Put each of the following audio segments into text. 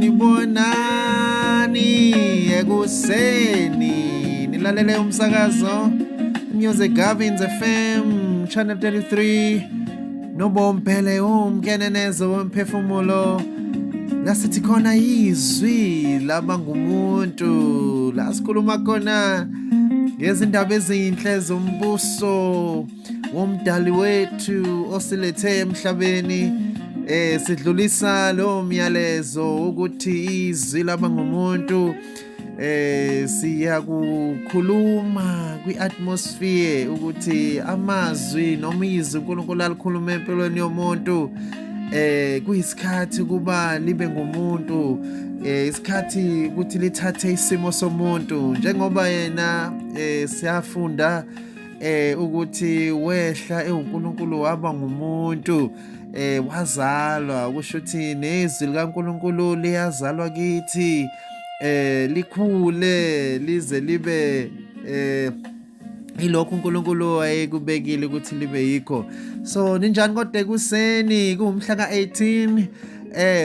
sanibonani ekuseni nilalele umsakazo Music Gavins FM Channel 33 Nobompele umkenenezo wemphefumulo la sithi khona izwi laba ngumuntu la sikhuluma khona ngezindaba ezinhle zombuso womdali wethu osilethe emhlabeni sidlulisa lo myalezo ukuthi izwi laba ngumuntu siyakukhuluma kwi-atmosphere ukuthi amazwi noma izwi uNkulunkulu alikhuluma empilweni yomuntu kuyisikhathi kuba libe ngumuntu isikhathi ukuthi lithathe isimo somuntu njengoba yena siyafunda ukuthi wehla uNkulunkulu waba ngumuntu wazalwa kusho ukuthi nezwi likaNkulunkulu liyazalwa kithi likhule lize libe ilokhu uNkulunkulu ayekubekile ukuthi libe yikho. So ninjani kodwa ekuseni kumhla ka-18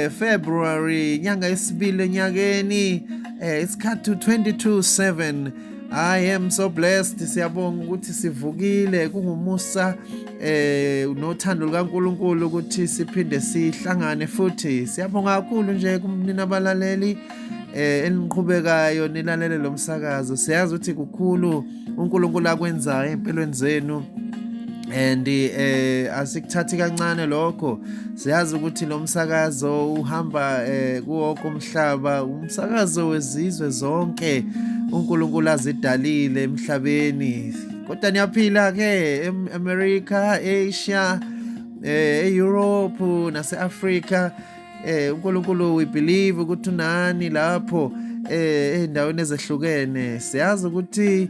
February inyanga yesibili enyakeni isikhathi 22:07. I am so blessed. Siyabonga ukuthi sivukile kungumusa nothando lukaNkulunkulu ukuthi siphinde sihlangane futhi. Siyabonga kakhulu nje kumnina abalaleli eniqhubekayo nilalele lo msakazo. Siyazi ukuthi kukhulu uNkulunkulu akwenzayo empilweni zenu and asikuthathi kancane lokho. Siyazi ukuthi lo msakazo uhamba kuwonke umhlaba, umsakazo wezizwe zonke uNkulunkulu azidalile emhlabeni. Kodwa niyaphila ke eAmerica, Asia, eEurope nase-Africa. uNkulunkulu we believe ukuthi unani lapho endaweni ezehlukene. Siyazi ukuthi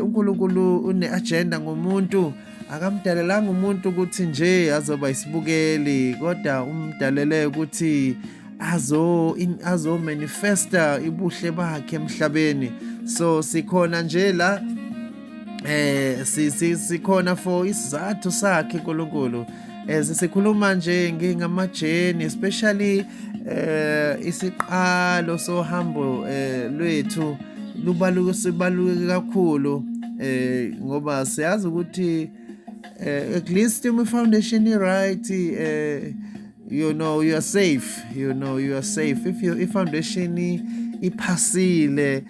uNkulunkulu une-agenda ngomuntu, akamdalelanga umuntu ukuthi nje azoba isibukeli, kodwa umdalele ukuthi azo manifesta ibuhle bakhe emhlabeni. So sikhona nje la sikhona for isizathu sakhe uNkulunkulu. Sikhuluma nje ngamajeni, especially isiqalo sohambo lwethu sibaluke kakhulu ngoba siyazi ukuthi at least my foundation right, you know you are safe, you are safe if foundation iphasile,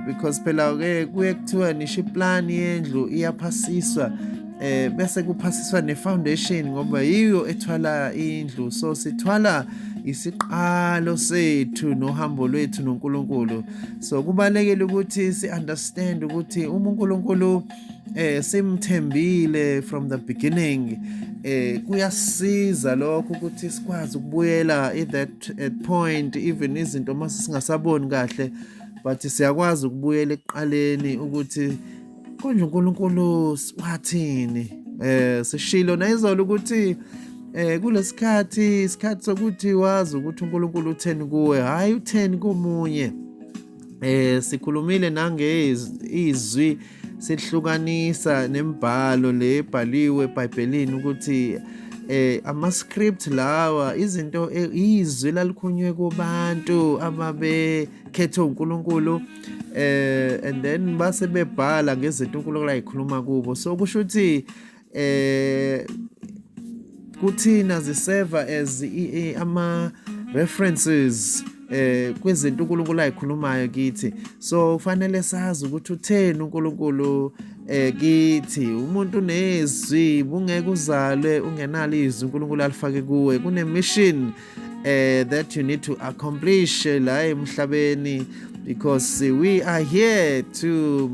because phela ke kuye kuthiwa nisho iplan yendlu iyaphasiswa bese kuphasiswa ne-foundation ngoba yiyo ethwala indlu. So sithwala isiqalo sethu nohambo lwethu noNkulunkulu. So kubalekile ukuthi si-understand ukuthi uNkulunkulu simthembile from the beginning. Kuyasiza lokho ukuthi sikwazi ukubuyela at that point, even izinto mase singasaboni kahle, but siyakwazi ukubuyela ekuqaleni ukuthi konje uNkulunkulu wathini. Sishilo nayizolo ukuthi kulesikhathi sokuthi wazi ukuthi uNkulunkulu utheni kuwe, hayi utheni komunye. Sikhulumile izwi sihlukanisa nemibhalo le ebhaliwe eBhayibhelini ukuthi ama-script lawa izinto izwi lalikhulunywe kubantu ababekhethe uNkulunkulu and then base bebhala ngezinto uNkulunkulu ayikhuluma kubo. So kusho ukuthi kuthina ziserve as ama-references kwezinto uNkulunkulu ayikhulumayo kithi. So kufanele sazi ukuthi utheni uNkulunkulu kithi. Umuntu nezwi bungeke uzalwe ungenalo izwi uNkulunkulu alifake kuwe. Kune-mission that you need to accomplish la emhlabeni, because we are here to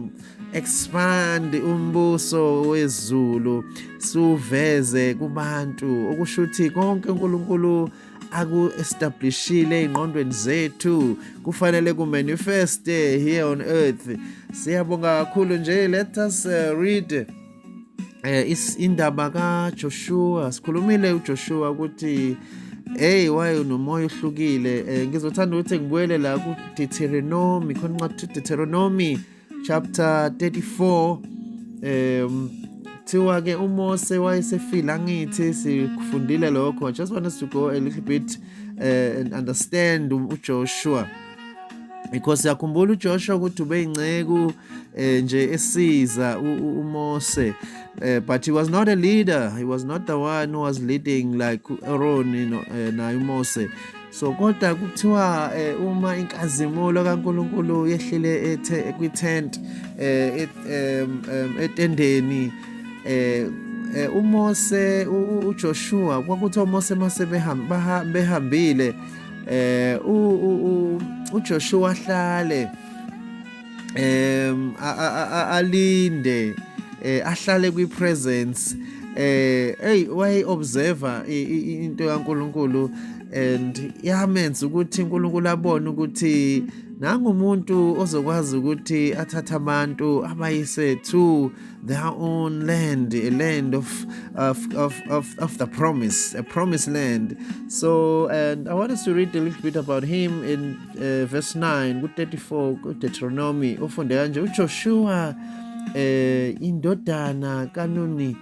expand umbuso wezulu, suveze kubantu okusho ukuthi konke uNkulunkulu aku-establishile ey'ngqondweni zethu kufanele ku-manifeste here on earth. Siyabonga kakhulu nje. Let us read indaba kaJoshua. Sikhulumile uJoshua ukuthi waye nomoya ohlukile. Ngizothanda ukuthi ngibuyele la ku-Deuteronomy, khona incwadi Deuteronomy chapter 34. Kuthiwa ke uMose wayesefile angithi sikufundile lokho. I just want us to go a little bit and understand uJoshua, because yakhumbula uJoshua ukuthi ubeyingceku nje esiza uMose, but he was not a leader. He was not the one who was leading like Aaron, naye uMose. So kodwa kuthiwa uma inkazimulo kaNkulunkulu yehlile kwi-tent etendeni, uMose uJoshua kwakuthiwa uMose mase behambile, uJoshua ahlale alinde, ahlale kwi-presence, wayi-observer into kaNkulunkulu, and yamenza ukuthi uNkulunkulu abone ukuthi nangumuntu ozokwazi ukuthi athathe abantu abayise to their own land, a land of the promise, a promised land. So, and I want us to read a little bit about him in verse 9 ku-34 kuDeuteronomy. Ufunde kanje: uJoshua indodana kaNuni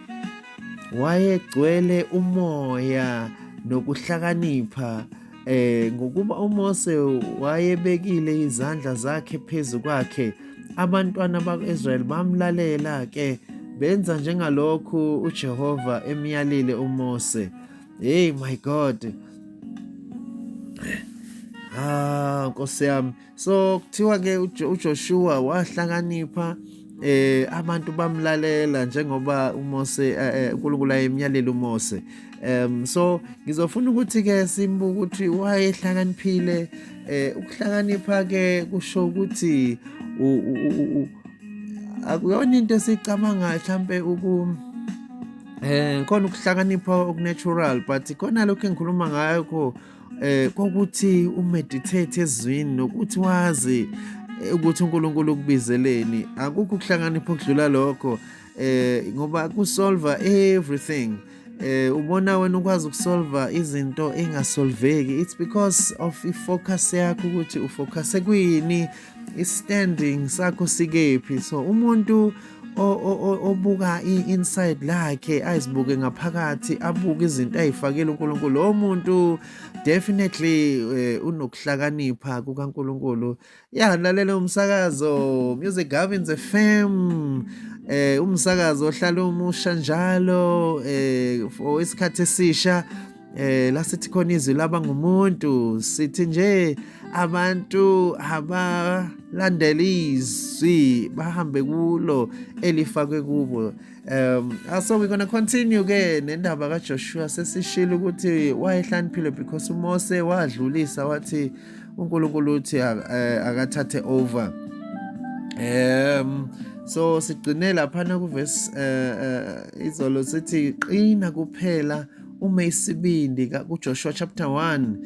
wayegcwele umoya nokuhlakanipha, ngokuba uMose wayebekile izandla zakhe phezu kwakhe. Abantwana bakwa-Israyeli bamlalela ke, benza njengalokhu uJehova emyalile uMose. Hey my God, Nkosi yami. So kuthiwa ke uJoshua wahlakanipha, abantu bamlalela njengoba uMose uNkulunkulu ayemyalile uMose. So ngizofuna ukuthi ke simbuke ukuthi wayehlakaniphile. Ukuhlakanipha ke kusho ukuthi akuyona into esicabangayo mhlambe khona ukuhlakanipha okunatural, but khona lokho engikhuluma ngakho kokuthi umeditate ezwini nokuthi wazi ukuthi uNkulunkulu ukubizeleni. Akukho ukuhlakanipha okudlula lokho, ngoba kusolva everything. Ubona wena ukwazi ukusolva izinto engasolveki, it's because of ifocus yakho ukuthi ufocuse kwini, i-standing sakho sikephi. So umuntu obuka i-inside lakhe, azibuke ngaphakathi, abuke izinto ayifakele uNkulunkulu, lo muntu definitely unokuhlakanipha kukaNkulunkulu. Lalela umsakazo Music Governs FM, umsakazo ohlala umusha njalo for isikhathi esisha. La sithi khona izwi laba ngumuntu, sithi nje abantu abalandela izwi bahambe kulo elifakwe kubo. So we're going to continue ke nendaba kaJoshua. Sesishilo ukuthi wayehlaniphile because uMose wadlulisa wathi uNkulunkulu uthi akathathe over. So sigcine lapha na kuverse izolo sithi qina kuphela ume isibindi kuJoshua chapter 1.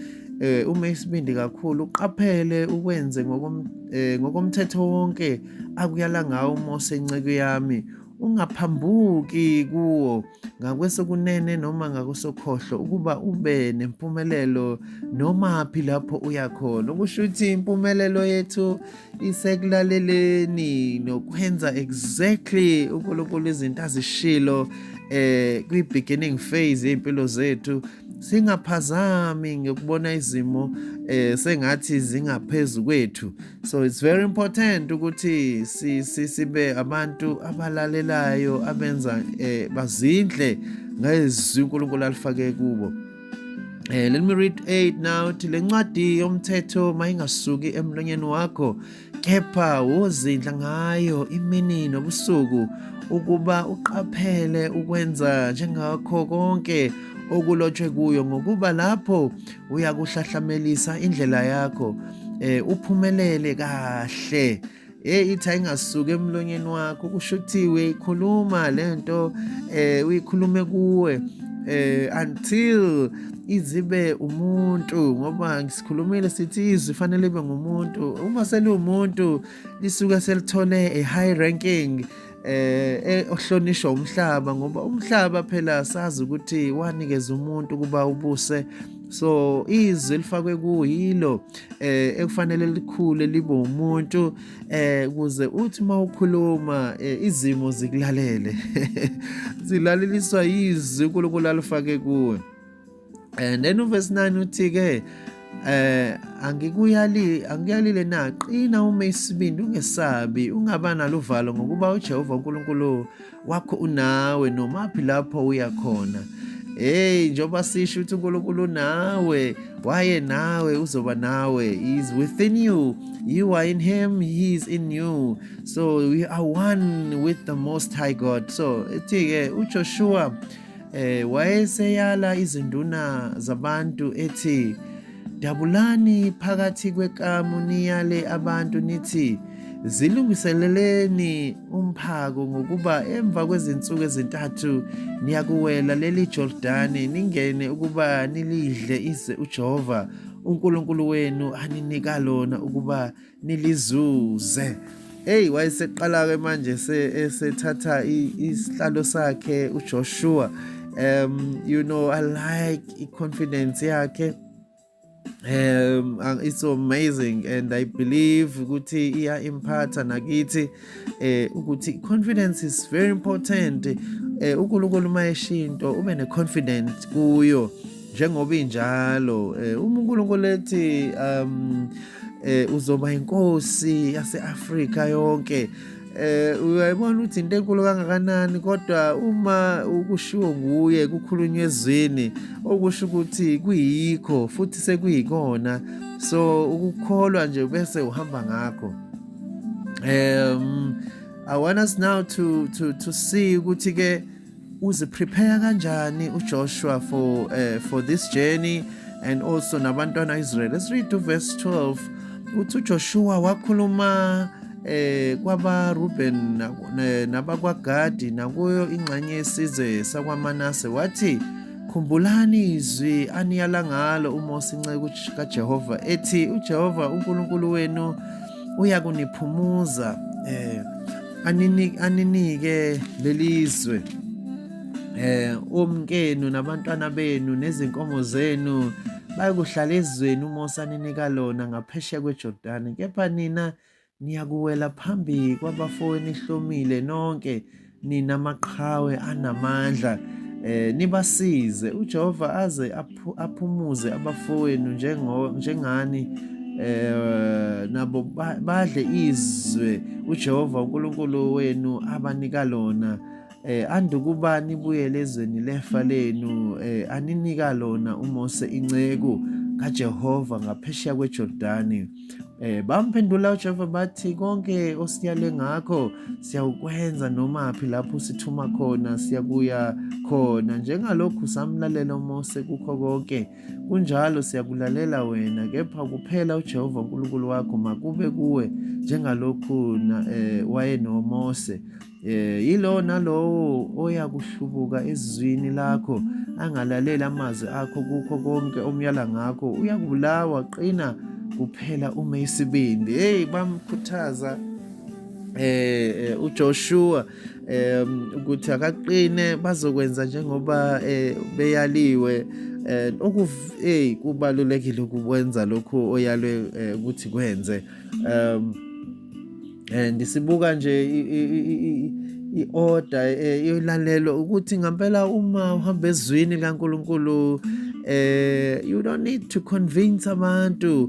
Ume isibindi kakhulu, uqaphele ukwenze ngokomthetho wonke akuyala ngawo uMose inceke yami, ungaphambuki kuwo ngakwesokunene noma ngakwesokhohlo, ukuba ube nempumelelo noma phi lapho uya khona. Ukusho ukuthi impumelelo yethu isekulaleleni nokwenza exactly uNkulunkulu izinto azishilo kwi-beginning phase yempilo zethu, singaphazami ngokubona izimo sengathi zingaphezulu kwethu. So it's very important ukuthi sibe abantu abalalelayo, abenza bazindle ngezwi uNkulunkulu alifake kubo. Let me read 8 now. Le ncwadi yomthetho mayingasuki emlonyeni wakho, kepha wozindla ngayo imini nobusuku, ukuba uqaphele ukwenza njengakho konke okulotshwe kuyo, ngokuba lapho uyakuhlahlamelisa indlela yakho, uphumelele kahle. Ithi ayingasuki emlonyeni wakho, kusho ukuthi uyikhuluma lento, uyikhulume kuwe until izibe umuntu, ngoba ngisikhulumile sithi izwi fanele libe ngumuntu. Uma seliwumuntu lisuka selithole a high ranking ohlonishwa umhlaba, ngoba umhlaba phela sazi ukuthi wanikeza umuntu kuba ubuse. So izwi lifakwe kuyilo ekufanele likhule libe umuntu, ukuze uthi mawukhuluma izimo zikulalele zilaleliswa izwi uNkulunkulu alifake kuwe. And then uverse 9 uthi ke angikuyalile na qina uma isibindi ungesabi ungaba nalo uvalo ngokuba uJehova uNkulunkulu wakho unawe nomaphi lapho uya khona. Njoba sisho ukuthi uNkulunkulu nawe waye nawe uzoba nawe, he is within you, you are in him, he is in you, so we are one with the Most High God. So ethi ke uJoshua wayeseyala izinduna zabantu ethi dabulani phakathi kwekamu niyale abantu nithi zilungiseleleni umphako ngokuba emva kwezinsuku ezintathu niyakuwela leli Jordani ningene ukuba nilidle ize uJehova uNkulunkulu wenu aninika lona ukuba nilizuze. Wayeseqala ke manje esethatha isihlalo sakhe uJoshua. I like i-confidence yakhe. It's so amazing, and I believe ukuthi iya impatha nakithi ukuthi confidence is very important. uNkulunkulu mayeshinto ube ne-confidence kuyo njengoba injalo. uNkulunkulu ethi uzoba inkosi yase-Afrika yonke, uyayibona ukuthi into enkulu kangakanani, kodwa uma ukushiwo nguye kukhulunywa ezwini okusho ukuthi kuyikho futhi sekuyikona, so ukukholwa nje bese uhamba ngakho. I want us now to see ukuthi ke uziprepare kanjani uJoshua for this journey, and also nabantwana Israel. Let's read to verse 12. Uthi uJoshua wakhuluma kwaba Ruben nabakwaGadi nakuyo ingxenye yesizwe sakwaManase wathi, khumbulani izwi aniyala ngalo uMose inceku kaJehova ethi uJehova uNkulunkulu wenu uyakuniphumuza aninike lelizwe, omkenu nabantwana benu nezinkomo zenu bayokuhlala ezweni uMose aninika lona ngaphesheya kweJordani, kepha nina niyakuwela phambi kwabafowenu ihlomile nonke ninamaqhawe anamandla, nibasize uJehova aze aphumuze abafowenu njengani, nabo badle izwe uJehova uNkulunkulu wenu abanika lona, andukuba nibuyele ezweni lefa lenu aninika lona uMose inceku kaJehova ngaphesheya kweJordani. Bamphendula uJehova bathi, konke osiyale ngakho siyakwenza nomaphi lapho usithuma khona siyakuya khona, njengalokhu samlalela uMose kukho konke kunjalo siyakulalela wena, kepha kuphela uJehova uNkulunkulu wakho makube kuwe njengalokhu waye noMose. Yilo nalowo oyakuhlubuka ezwini lakho angalalela amazwi akho kukho konke omyala ngakho uyakubulawa, qina kuphela ume isibindi. Bamkhuthaza uJoshua ukuthi akaqine bazokwenza njengoba beyaliwe. Kubalulekile ukwenza lokhu oyalwe ukuthi kwenze. Ndisibuka nje i-order yolalelo ukuthi ngempela uma uhamba ezwini likaNkulunkulu you don't need to convince abantu,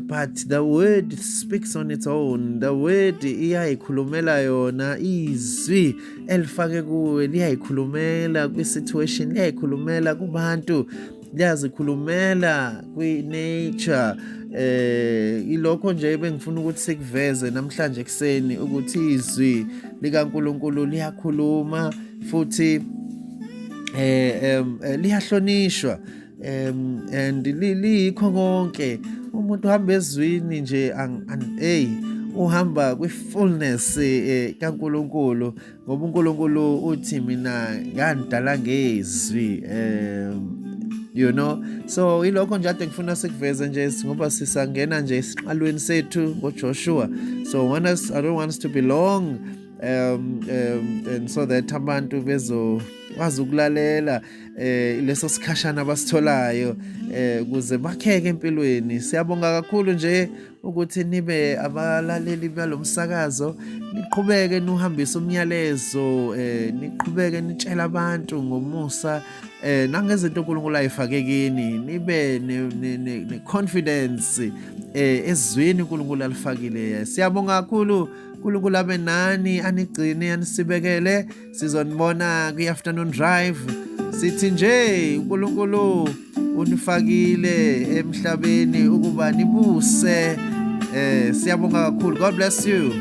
but the word speaks on its own. The word iyayikhulumela yona, izwi elifake kuwe liyayikhulumela kwi-situation, liyayikhulumela kubantu, liyazikhulumela kwi-nature. Ilokho nje bengifuna ukuthi sikuveze namhlanje ekseni ukuthi izwi likaNkulunkulu liyakhuluma futhi liyahlonishwa, and liyikho konke. Umuntu uhamba ezwini nje uhamba kwi-fullness kaNkulunkulu, ngoba uNkulunkulu uthi mina ngandala ngezwi. So ilokho nje ade ngifuna sikuveze nje ngoba sisangena nje esiqalweni sethu ngoJoshua. So I don't want us to be long, and so that abantu wazi ukulalela leso sikhashana abasitholayo ukuze bakheke empilweni. Siyabonga kakhulu nje ukuthi nibe abalaleli balomsakazo, niqhubeke nuhambise umyalezo, niqhubeke nitshela abantu ngomusa nangezinto uNkulunkulu ayifake kini, nibe ne-confidence ezwini uNkulunkulu alifakile. Siyabonga kakhulu, uNkulunkulu abe nani, anigcine, anisibekele. Sizonibona kwi-afternoon drive. Sithi nje uNkulunkulu unifakile emhlabeni ukuba nibuse. Siyabonga kakhulu. God bless you.